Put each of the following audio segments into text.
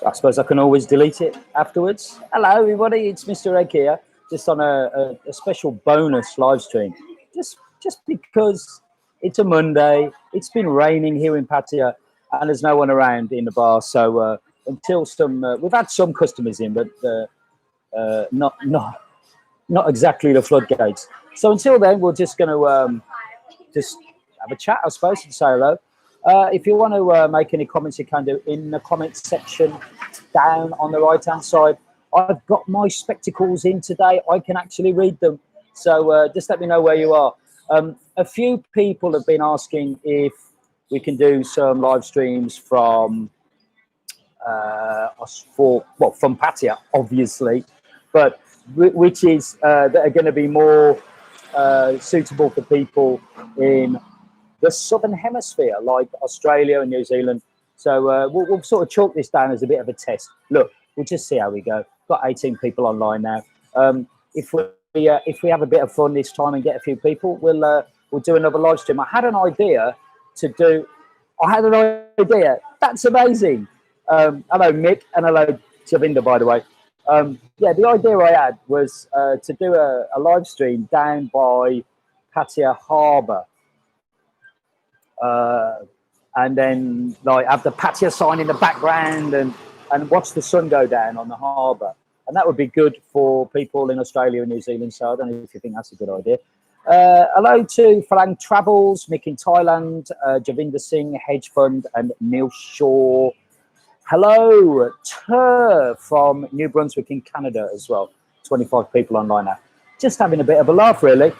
I suppose I can always delete it afterwards. Hello, everybody. It's Mr. Egg here, just on a special bonus live stream. Just because it's a Monday, it's been raining here in Pattaya, and there's no one around in the bar. So until we've had some customers in, but not exactly the floodgates. So until then, we're just going to just have a chat, I suppose, and say hello. If you want to make any comments, you can do in the comments section down on the right-hand side. I've got my spectacles in today. I can actually read them. So just let me know where you are. A few people have been asking if we can do some live streams from from Pattaya, obviously, but which is that are going to be more suitable for people in the Southern Hemisphere, like Australia and New Zealand. So we'll sort of chalk this down as a bit of a test. Look, we'll just see how we go. Got 18 people online now. If we have a bit of fun this time and get a few people, we'll do another live stream. I had an idea to do. That's amazing. Hello, Mick, and hello, Javinda, by the way. Yeah, the idea I had was to do a live stream down by Pattaya Harbour. And then like have the Pattaya sign in the background and watch the sun go down on the harbour. And that would be good for people in Australia and New Zealand. So I don't know if you think that's a good idea. Hello to Falang Travels, Mick in Thailand, Javinder Singh, Hedge Fund, and Neil Shaw. Hello, Tur from New Brunswick in Canada as well. 25 people online now. Just having a bit of a laugh, really.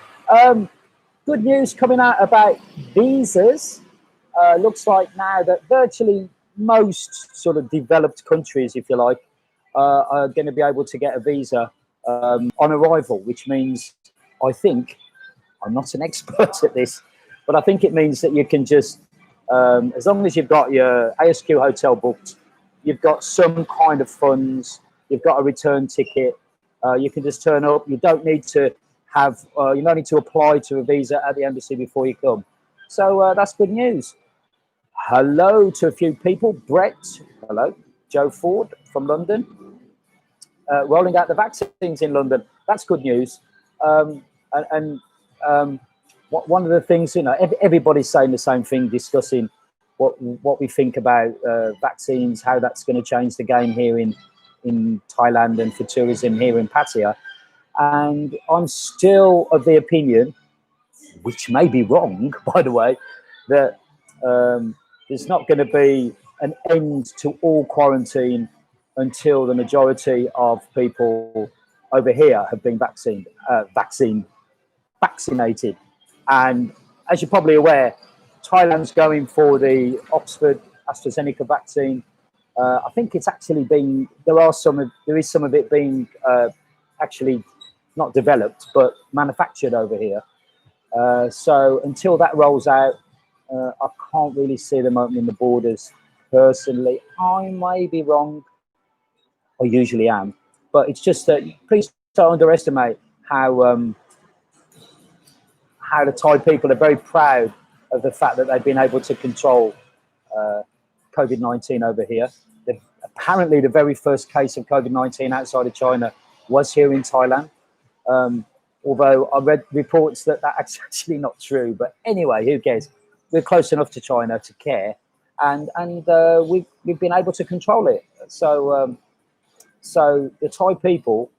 Good news coming out about visas. Looks like now that virtually most sort of developed countries, if you like, are going to be able to get a visa on arrival, which means, I think, I'm not an expert at this, but I think it means that you can just, as long as you've got your ASQ hotel booked, you've got some kind of funds, you've got a return ticket, you can just turn up. You don't need to have, you don't need to apply to a visa at the embassy before you come. So that's good news. Hello to a few people. Brett, hello. Joe Ford from London. Rolling out the vaccines in London. That's good news. One of the things, you know, everybody's saying the same thing, discussing what we think about vaccines, how that's going to change the game here in Thailand and for tourism here in Pattaya. And I'm still of the opinion, which may be wrong, by the way, that there's not going to be an end to all quarantine until the majority of people over here have been vaccinated. And as you're probably aware, Thailand's going for the Oxford AstraZeneca vaccine. I think it's actually been, there is some of it being actually not developed, but manufactured over here. So until that rolls out, I can't really see them opening the borders personally. I may be wrong. I usually am. But it's just that please don't underestimate how the Thai people are very proud of the fact that they've been able to control COVID-19 over here. Apparently, the very first case of COVID-19 outside of China was here in Thailand. Although I read reports that that's actually not true. But anyway, who cares? We're close enough to China to care, and we've been able to control it. So so the Thai people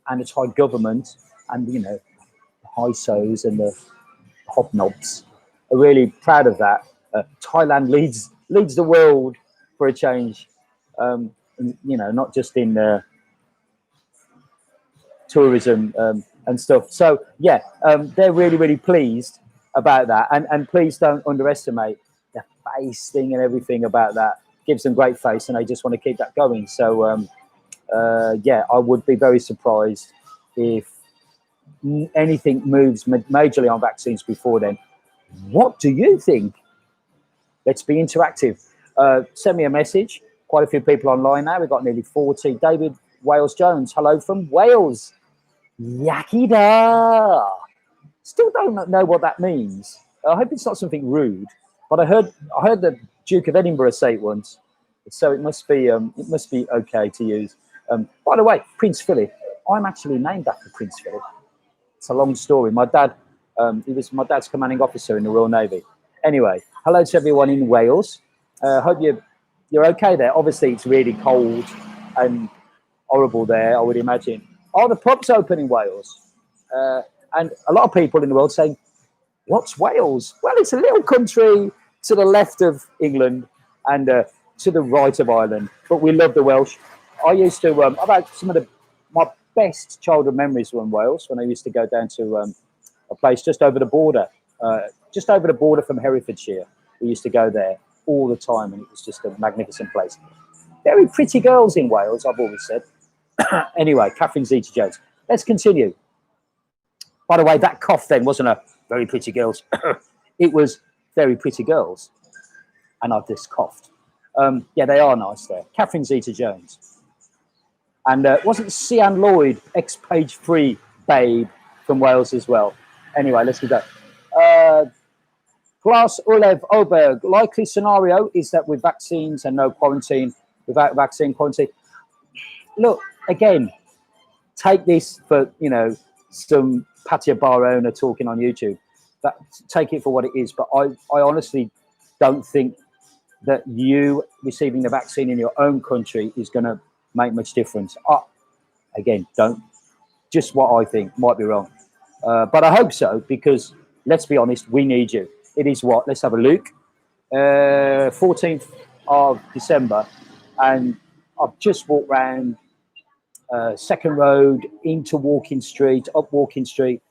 and the Thai government and, you know, the HISOs and the hobnobs are really proud of that. Thailand leads the world for a change. You know, not just in tourism and stuff. So yeah, they're really pleased about that, and please don't underestimate the face thing and everything about that. Gives them great face, and they just want to keep that going. So yeah, I would be very surprised if anything moves majorly on vaccines before then. What do you think? Let's be interactive. Send me a message. Quite a few people online now. We've got nearly 40. David Wales Jones, hello from Wales. Yakida. Still don't know what that means. I hope it's not something rude, but I heard the Duke of Edinburgh seat once, so it must be okay to use. By the way, Prince Philip, I'm actually named after Prince Philip. It's a long story. My dad, he was my dad's commanding officer in the Royal Navy. Anyway, hello to everyone in Wales. Hope you're okay there. Obviously, it's really cold and horrible there, I would imagine. Are the pubs open in Wales? And a lot of people in the world saying, what's Wales? Well, it's a little country to the left of England and to the right of Ireland, but we love the Welsh. I used to, I've had some of my best childhood memories were in Wales when I used to go down to a place just over the border from Herefordshire. We used to go there all the time, and it was just a magnificent place. Very pretty girls in Wales, I've always said. Anyway, Catherine Zeta-Jones. Let's continue. By the way, that cough then wasn't a very pretty girls. It was very pretty girls. And I've just coughed. Yeah, they are nice there. Catherine Zeta-Jones. And wasn't Sian Lloyd, ex-Page 3 babe from Wales as well? Anyway, let's go. Glass Ulev Oberg. Likely scenario is that with vaccines and no quarantine, without vaccine quarantine. Look, again, take this for, some Pattaya bar owner talking on YouTube. Take it for what it is. But I honestly don't think that you receiving the vaccine in your own country is going to make much difference. Again, just what I think, might be wrong. But I hope so, because let's be honest, we need you. It is what? Let's have a look. 14th of December, and I've just walked round Second Road into Walking Street, up Walking Street.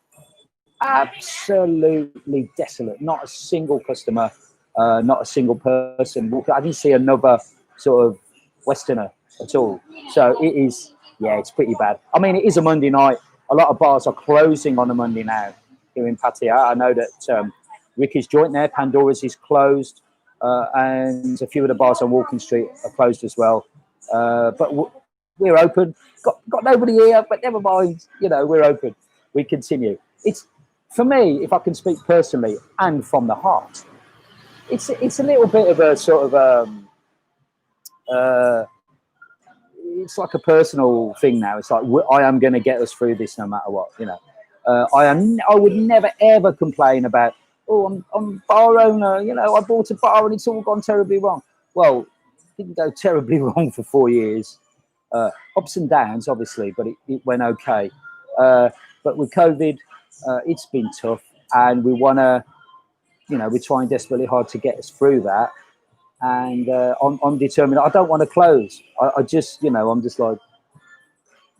Absolutely desolate. Not a single customer, not a single person. I didn't see another sort of Westerner at all. So it is, yeah, it's pretty bad. I mean, it is a Monday night. A lot of bars are closing on a Monday now here in Pattaya. I know that Ricky's Joint there, Pandora's is closed, and a few of the bars on Walking Street are closed as well. But we're open. Got nobody here, but never mind. We're open. We continue. It's, for me, if I can speak personally and from the heart, it's a little bit of a sort of it's like a personal thing now. It's like I am going to get us through this no matter what. I would never ever complain about, I'm a bar owner. I bought a bar and it's all gone terribly wrong. Well, it didn't go terribly wrong for 4 years. Ups and downs, obviously, but it went okay. But with COVID, it's been tough, and we want to, we're trying desperately hard to get us through that. And I'm determined. I don't want to close. I just, I'm just like,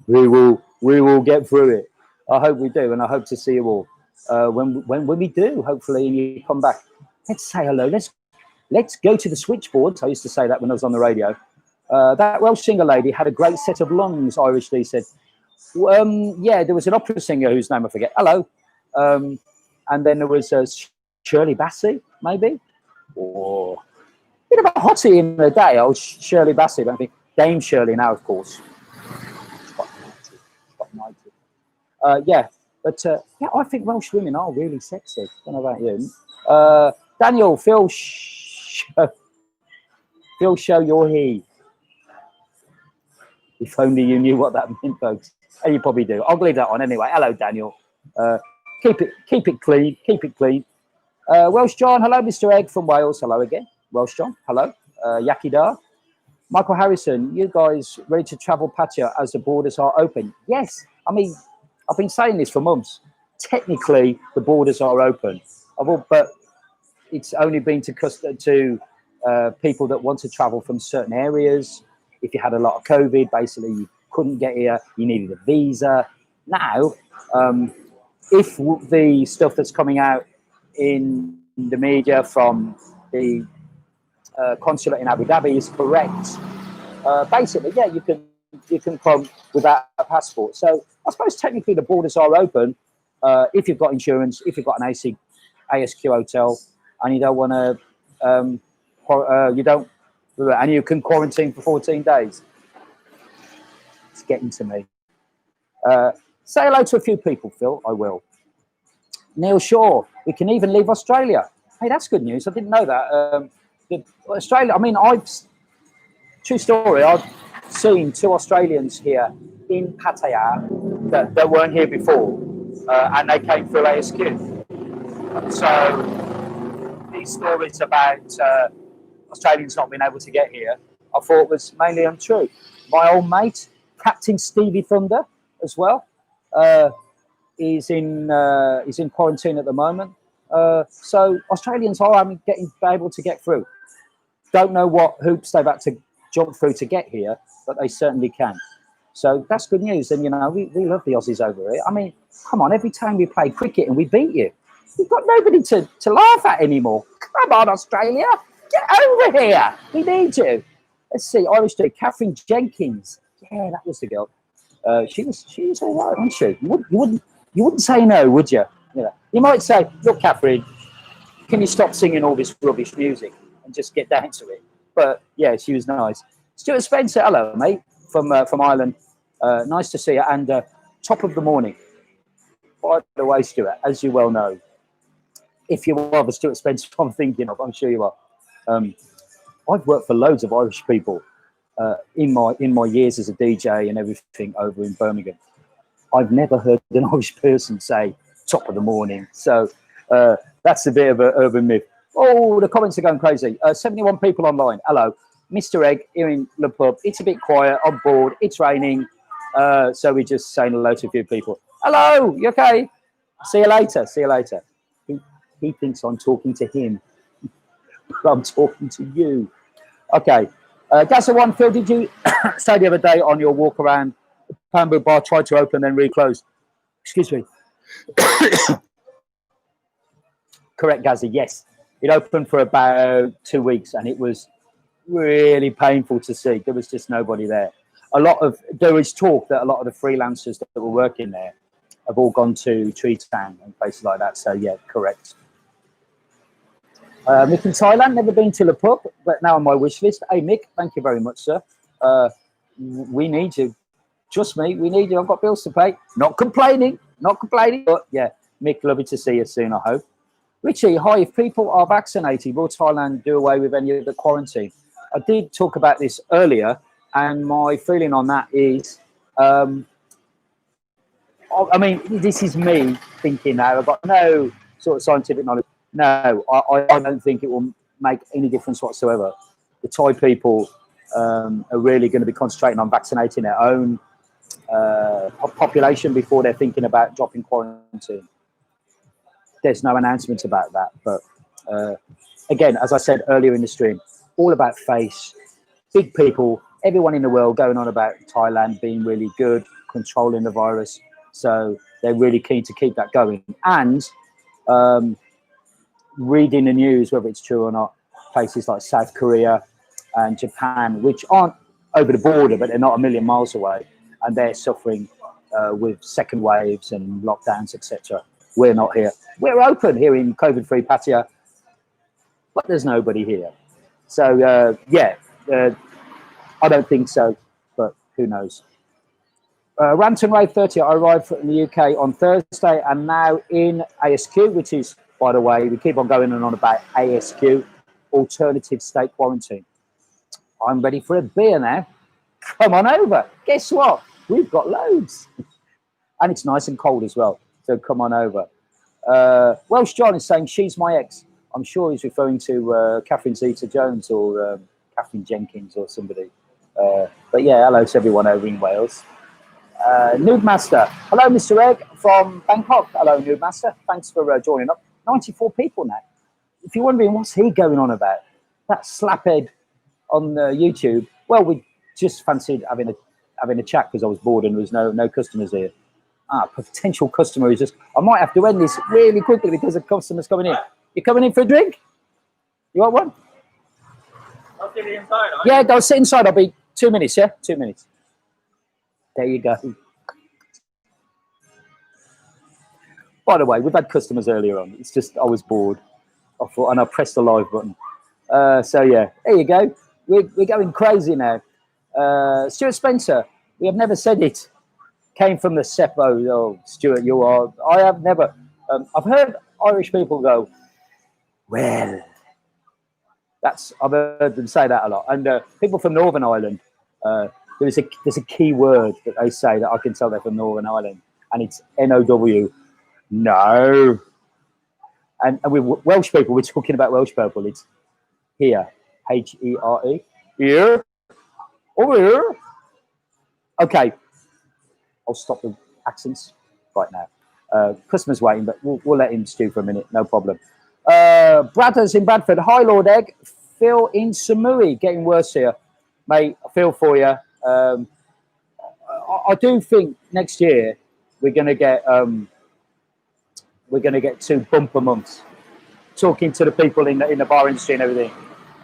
we will get through it. I hope we do, and I hope to see you all when we do, hopefully, and you come back. Let's say hello. Let's go to the switchboards. I used to say that when I was on the radio. That Welsh singer lady had a great set of lungs, Irish Lee said. Yeah, there was an opera singer whose name I forget. Hello. And then there was Shirley Bassey, maybe? Or a bit of a hottie in the day, old Shirley Bassey. But I think Dame Shirley now, of course. Yeah, but yeah, I think Welsh women are really sexy. I don't know about you. Daniel, Phil, show your he. If only you knew what that meant, folks. And you probably do. I'll leave that on anyway. Hello, Daniel. Keep it clean. Keep it clean. Welsh John, hello, Mr. Egg from Wales. Hello again. Welsh John, hello. Yakidar. Michael Harrison, you guys ready to travel Pattaya as the borders are open? Yes. I mean, I've been saying this for months. Technically, the borders are open, but it's only been to people that want to travel from certain areas. If you had a lot of COVID, basically you couldn't get here, you needed a visa. Now, if the stuff that's coming out in the media from the consulate in Abu Dhabi is correct, basically, yeah, you can come without a passport. So I suppose technically the borders are open if you've got insurance, if you've got an ASQ hotel, and you don't want to, and you can quarantine for 14 days. It's getting to me. Say hello to a few people, Phil. I will. Neil Shaw, we can even leave Australia. Hey, that's good news. I didn't know that. Australia, I mean, true story, I've seen 2 Australians here in Pattaya that weren't here before, and they came through ASQ. So these stories about Australians not being able to get here, I thought was mainly untrue. My old mate, Captain Stevie Thunder, as well, is in quarantine at the moment. So Australians are able to get through. Don't know what hoops they've had to jump through to get here, but they certainly can. So that's good news. And, you know, we love the Aussies over here. I mean, come on, every time we play cricket and we beat you, we've got nobody to laugh at anymore. Come on, Australia, get over here. We need you. Let's see, Irish dude, Catherine Jenkins. Yeah, that was the girl. She was all right, wasn't she? You wouldn't say no, would you? You know, you might say, look, Catherine, can you stop singing all this rubbish music and just get down to it? But yeah, she was nice. Stuart Spencer, hello, mate, from Ireland. Nice to see you. And top of the morning. By the way, Stuart, as you well know, if you are the Stuart Spencer I'm thinking of, I'm sure you are. I've worked for loads of Irish people in my years as a DJ and everything over in Birmingham. I've never heard an Irish person say top of the morning. So that's a bit of an urban myth. Oh, the comments are going crazy. 71 people online. Hello. Mr. Egg here in the pub. It's a bit quiet. I'm bored. It's raining. So we're just saying hello to a few people. Hello. You okay? See you later. See you later. He thinks I'm talking to him. I'm talking to you. Okay. Gaza One, Phil, did you say the other day on your walk around Bamboo Bar, tried to open then reclose? Excuse me. Correct, Gaza. Yes. It opened for about 2 weeks and it was really painful to see. There was just nobody there. There is talk that a lot of the freelancers that were working there have all gone to Treetown and places like that. So yeah, correct. Mick in Thailand, never been to the pub, but now on my wish list. Hey Mick, thank you very much, sir. We need you. Trust me, we need you. I've got bills to pay. Not complaining, but yeah, Mick, lovely to see you soon, I hope. Richie, hi, if people are vaccinated, will Thailand do away with any of the quarantine? I did talk about this earlier, and my feeling on that is, I mean, this is me thinking now. I've got no sort of scientific knowledge. No, I don't think it will make any difference whatsoever. The Thai people are really going to be concentrating on vaccinating their own population before they're thinking about dropping quarantine. There's no announcement about that. But again, as I said earlier in the stream, all about face, big people, everyone in the world going on about Thailand being really good, controlling the virus. So they're really keen to keep that going. And reading the news, whether it's true or not, places like South Korea and Japan, which aren't over the border, but they're not a million miles away, and they're suffering with second waves and lockdowns, etc. We're not here. We're open here in COVID-free Pattaya, but there's nobody here. So yeah, I don't think so, but who knows. Ranton Ray 30, I arrived in the UK on Thursday and now in ASQ, which is, by the way, we keep on going on about ASQ, alternative state quarantine. I'm ready for a beer now. Come on over. Guess what? We've got loads. And it's nice and cold as well, so come on over. Welsh John is saying, she's my ex. I'm sure he's referring to Catherine Zeta-Jones or Catherine Jenkins or somebody. But yeah, hello to everyone over in Wales. Nude Master. Hello, Mr. Egg from Bangkok. Hello, Nude Master. Thanks for joining up. 94 people now. If you're wondering what's he going on about, that slaphead on YouTube, well, we just fancied having a chat because I was bored and there was no customers here. Potential customer is just, I might have to end this really quickly because the customer's coming in. You coming in for a drink? You want one? I'll sit inside. Yeah, go sit inside. I'll be 2 minutes, yeah? 2 minutes. There you go. By the way, we've had customers earlier on. It's just I was bored. I thought, and I pressed the live button. So yeah, there you go. We're going crazy now. Stuart Spencer, we have never said it. Came from the Seppo. Oh, Stuart, you are. I have never. I've heard Irish people go, well, I've heard them say that a lot. And people from Northern Ireland, there's a key word that they say that I can tell they're from Northern Ireland, and it's NOW. No. And with Welsh people, we're talking about Welsh people. It's here, HERE. Here, over here. Okay, I'll stop the accents right now. Customer's waiting, but we'll let him stew for a minute, no problem. Braddock's in Bradford. Hi, Lord Egg. Phil in Samui, getting worse here, mate. I feel for you. I do think next year we're going to get 2 bumper months. Talking to the people in the bar industry and everything,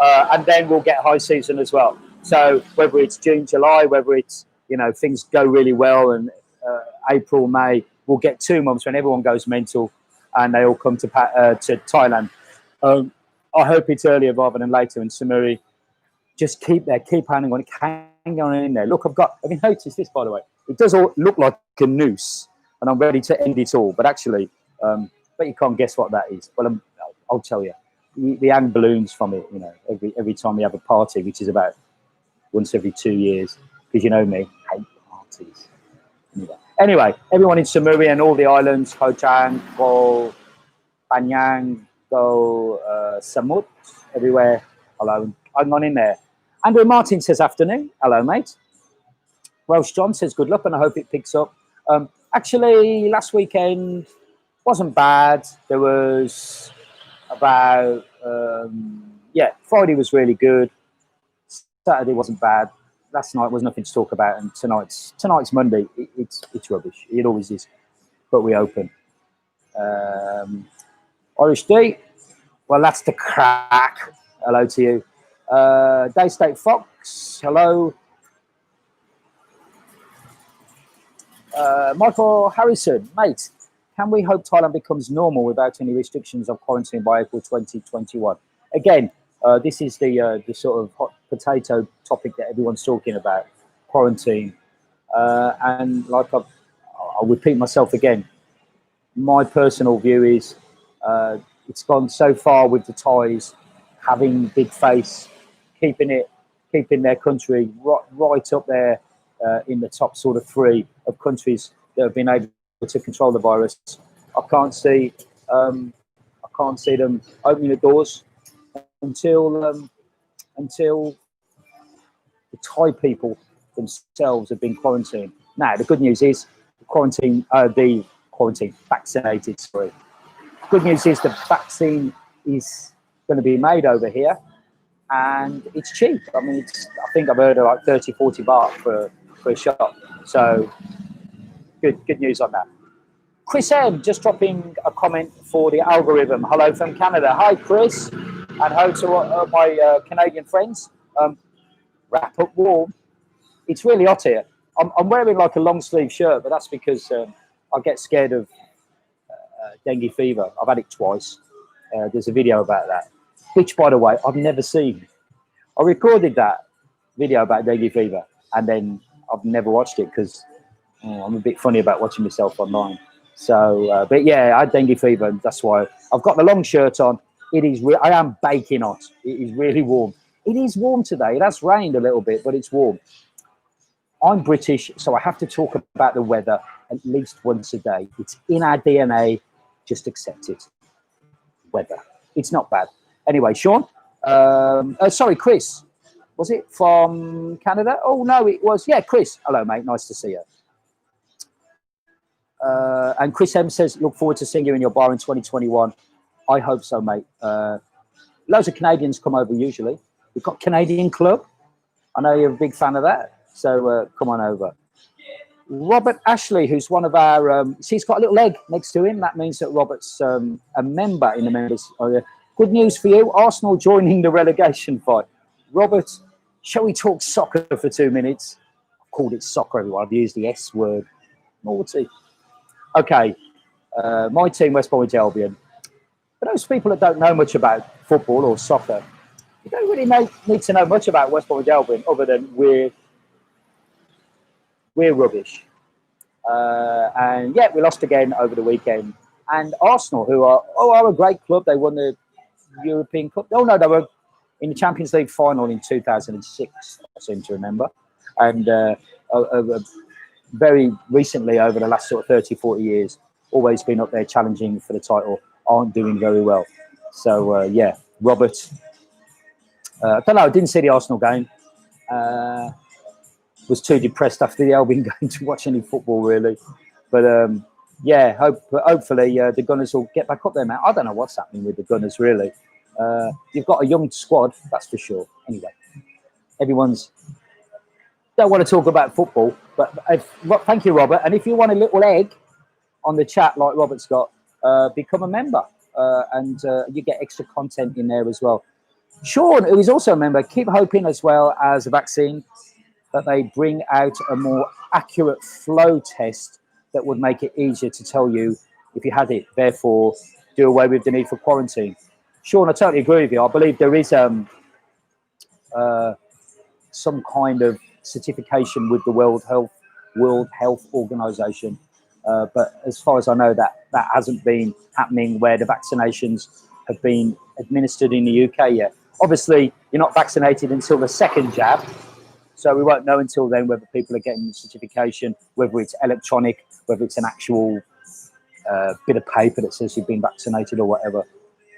and then we'll get high season as well. So whether it's June, July, whether it's things go really well, and April, May, we'll get 2 months when everyone goes mental, and they all come to Thailand. I hope it's earlier rather than later in Samui. Just keep hanging on, hang on in there. Look, have you noticed this, by the way? It does all look like a noose, and I'm ready to end it all, but actually, but you can't guess what that is. Well, I'll tell you. We hang balloons from it, every time we have a party, which is about once every 2 years, because you know me, hate parties. Anyway, everyone in Samui and all the islands, Koh Chang, Ko, Panyang, Go, Samut, everywhere. Hello, hang on in there. Andrew Martin says afternoon. Hello, mate. Welsh John says good luck, and I hope it picks up. Actually, last weekend wasn't bad. There was about Friday was really good. Saturday wasn't bad. Last night was nothing to talk about, and tonight's Monday. It's rubbish. It always is. But we open. Irish D. Well, that's the crack. Hello to you. Day State Fox. Hello. Michael Harrison, mate. Can we hope Thailand becomes normal without any restrictions of quarantine by April 2021? Again, this is the sort of hot potato topic that everyone's talking about, quarantine. And like I'll repeat myself again, my personal view is it's gone so far with the Thais having big face, keeping their country right up there in the top sort of 3 of countries that have been able to control the virus. I can't see them opening the doors until the Thai people themselves have been quarantined. Now, the good news is the vaccinated. Sorry. Good news is the vaccine is going to be made over here, and it's cheap. I mean, I think I've heard of like 30, 40 baht for a shot. So good news on that. Chris M just dropping a comment for the algorithm. Hello from Canada. Hi, Chris, and hello to my Canadian friends. Wrap up warm. It's really hot here. I'm wearing like a long sleeve shirt, but that's because I get scared of dengue fever. I've had it twice. There's a video about that, which, by the way, I've never seen. I recorded that video about dengue fever, and then I've never watched it because I'm a bit funny about watching myself online. So, but yeah, I had dengue fever, and that's why I've got the long shirt on. It is. I am baking hot. It is really warm. It is warm today. It has rained a little bit, but it's warm. I'm British, so I have to talk about the weather at least once a day. It's in our DNA. Just accept it. Weather. It's not bad. Anyway, Sean. Sorry, Chris. Was it from Canada? Oh, no, it was. Yeah, Chris. Hello, mate. Nice to see you. And Chris M says, look forward to seeing you in your bar in 2021. I hope so, mate. Loads of Canadians come over usually. We've got Canadian Club. I know you're a big fan of that. So come on over. Robert Ashley, who's one of our... he's got a little egg next to him. That means that Robert's a member in the members. Good news for you. Arsenal joining the relegation fight. Robert, shall we talk soccer for 2 minutes? I've called it soccer, everyone. I've used the S word. Naughty. Okay. My team, West Bromwich Albion. For those people that don't know much about football or soccer, you don't really need to know much about West Bromwich Albion other than we're rubbish. And yeah, we lost again over the weekend. And Arsenal, who are a great club, they won the European Cup. Oh no, in the Champions League final in 2006, I seem to remember. And very recently, over the last sort of 30, 40 years, always been up there challenging for the title, aren't doing very well. So, yeah, Robert, I don't know, I didn't see the Arsenal game. Was too depressed after the Albion game to watch any football, really. But, yeah, hopefully the Gunners will get back up there, man. I don't know what's happening with the Gunners, really. You've got a young squad, that's for sure. Anyway, everyone's... Don't want to talk about football, but thank you, Robert. And if you want a little egg on the chat like Robert's got, become a member, and you get extra content in there as well. Sean, who is also a member, keep hoping as well as a vaccine that they bring out a more accurate flow test that would make it easier to tell you if you had it, therefore do away with the need for quarantine. Sean, I totally agree with you. I believe there is some kind of certification with the World Health Organization, but as far as I know, that hasn't been happening where the vaccinations have been administered in the UK yet. Obviously, you're not vaccinated until the second jab, so we won't know until then whether people are getting the certification, whether it's electronic, whether it's an actual bit of paper that says you've been vaccinated or whatever.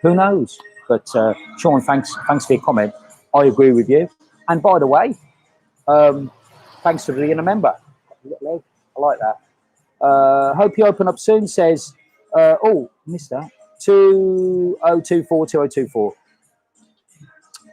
Who knows? But Sean, thanks for your comment. I agree with you. And by the way, thanks for being a member. I like that. Hope you open up soon, says, oh, missed that. 2024.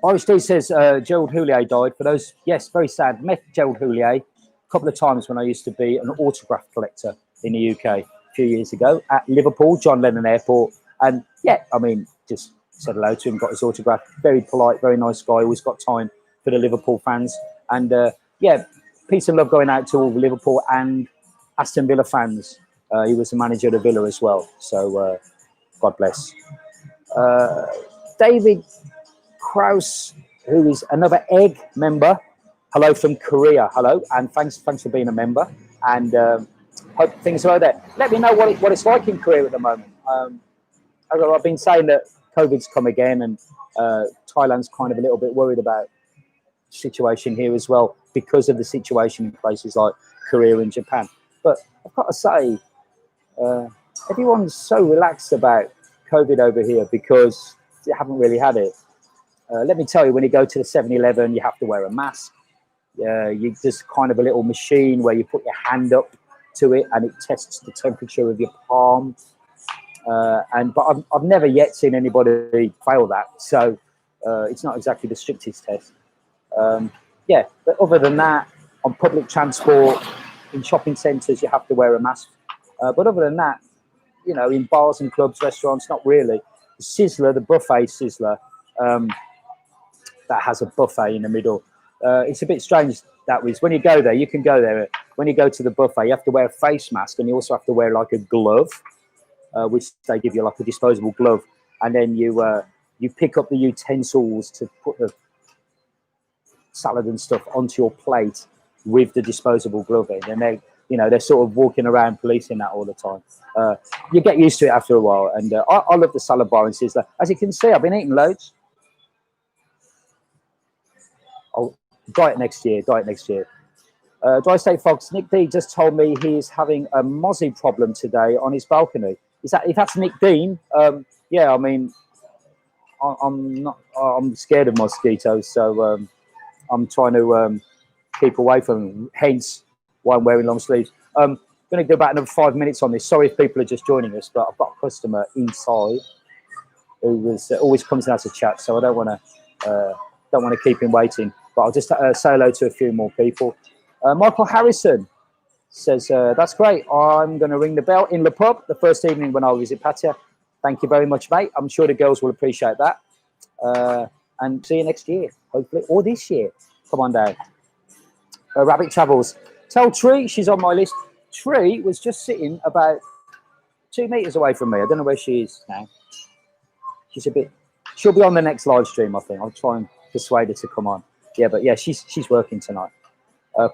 Irish D says, Gerald Houllier died. For those, yes, very sad. Met Gerald Houllier a couple of times when I used to be an autograph collector in the UK a few years ago at Liverpool, John Lennon Airport. And yeah, I mean, just said hello to him, got his autograph. Very polite, very nice guy. Always got time for the Liverpool fans. And yeah, peace and love going out to all the Liverpool and Aston Villa fans. He was the manager of the Villa as well. So God bless. David Kraus, who is another egg member. Hello from Korea. Hello, and thanks for being a member. And hope things are there. Let me know what it's like in Korea at the moment. I've been saying that COVID's come again, and Thailand's kind of a little bit worried about the situation here as well because of the situation in places like Korea and Japan. But I've got to say, everyone's so relaxed about COVID over here because they haven't really had it. Let me tell you, when you go to the 7-Eleven, you have to wear a mask. You just kind of a little machine where you put your hand up to it and it tests the temperature of your palm. But I've never yet seen anybody fail that. So it's not exactly the strictest test. Yeah, but other than that, on public transport, in shopping centres, you have to wear a mask. But other than that, you know, in bars and clubs, restaurants, not really. The Sizzler, the buffet Sizzler, that has a buffet in the middle. It's a bit strange that was when you go there, you can go there. When you go to the buffet, you have to wear a face mask and you also have to wear like a glove, which they give you like a disposable glove. And then you pick up the utensils to put the salad and stuff onto your plate with the disposable glove in. And they're sort of walking around policing that all the time. You get used to it after a while. And I love the salad bar in Sizzler. As you can see, I've been eating loads. I'll diet next year. Dry State Fox, Nick D just told me he's having a mozzie problem today on his balcony. If that's Nick Dean, yeah, I mean, I'm scared of mosquitoes, so I'm trying to keep away from them, hence why I'm wearing long sleeves. I'm going to go back another 5 minutes on this. Sorry if people are just joining us, but I've got a customer inside who always comes out to chat, so I don't want to keep him waiting. But I'll just say hello to a few more people. Michael Harrison says, that's great. I'm going to ring the bell in the pub the first evening when I visit Pattaya. Thank you very much, mate. I'm sure the girls will appreciate that. And see you next year, hopefully, or this year. Come on down. Rabbit Travels. Tell Tree she's on my list. Tree was just sitting about 2 meters away from me. I don't know where she is now. She'll be on the next live stream, I think. I'll try and persuade her to come on. Yeah, but yeah, she's working tonight.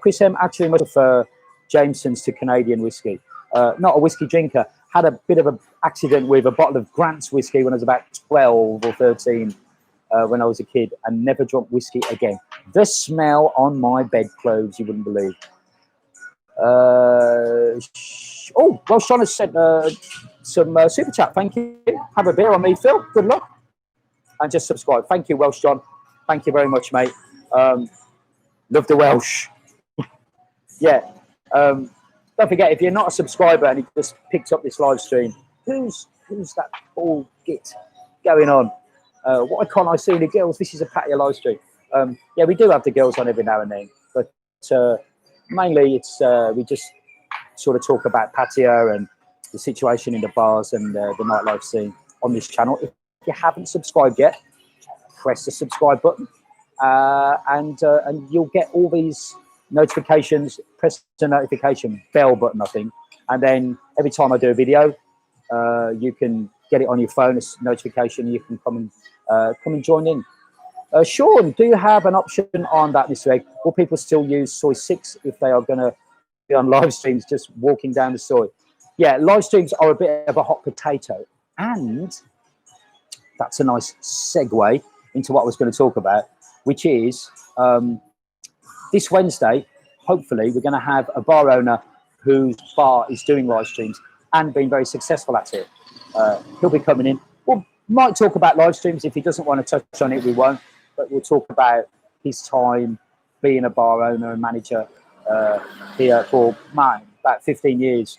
Chris M actually much prefer Jameson's to Canadian whiskey. Not a whiskey drinker. Had a bit of an accident with a bottle of Grant's whiskey when I was about 12 or 13. when I was a kid and never drunk whiskey again. The smell on my bedclothes, you wouldn't believe. Oh, Welsh John has sent some super chat. Thank you. Have a beer on me, Phil. Good luck. And just subscribe. Thank you, Welsh John. Thank you very much, mate. Love the Welsh. Yeah. Don't forget, if you're not a subscriber and you just picked up this live stream, who's that all git going on? Why can't I see the girls? This is a Pattaya live stream. Yeah, we do have the girls on every now and then, but mainly it's we just sort of talk about Pattaya and the situation in the bars and the nightlife scene on this channel. If you haven't subscribed yet, press the subscribe button, and you'll get all these notifications. Press the notification bell button, I think, and then every time I do a video, you can get it on your phone as notification. You can come and join in. Sean, do you have an option on that this week? Will people still use soy 6 if they are going to be on live streams just walking down the soy? Yeah, live streams are a bit of a hot potato, and that's a nice segue into what I was going to talk about, which is this Wednesday, hopefully, we're going to have a bar owner whose bar is doing live streams and being very successful at it. He'll be coming in. We might talk about live streams. If he doesn't want to touch on it, we won't. But we'll talk about his time being a bar owner and manager here for, about 15 years.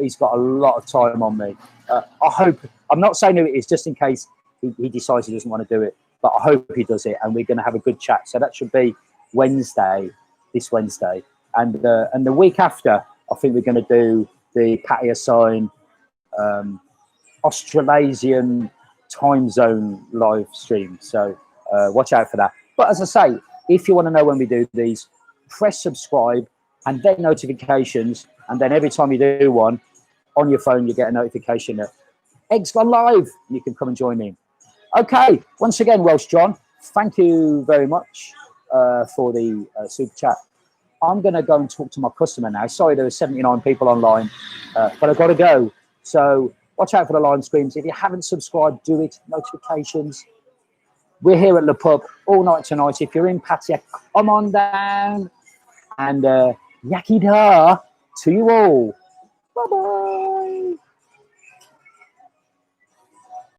He's got a lot of time on me. I hope, I'm not saying who it is, just in case he decides he doesn't want to do it, but I hope he does it, and we're going to have a good chat. So that should be Wednesday, this Wednesday. And the week after, I think we're going to do the Pattaya sign Australasian time zone live stream. So watch out for that. But as I say, if you want to know when we do these, press subscribe and then notifications, and then every time you do one on your phone, you get a notification that Egg's gone live. You can come and join in. Okay, once again, Welsh John, thank you very much for the super chat. I'm going to go and talk to my customer now. Sorry, there are 79 people online, but I've got to go. So watch out for the live streams. If you haven't subscribed, do it. Notifications. We're here at the pub all night tonight. If you're in Pattaya, come on down. And yaki da to you all. Bye-bye.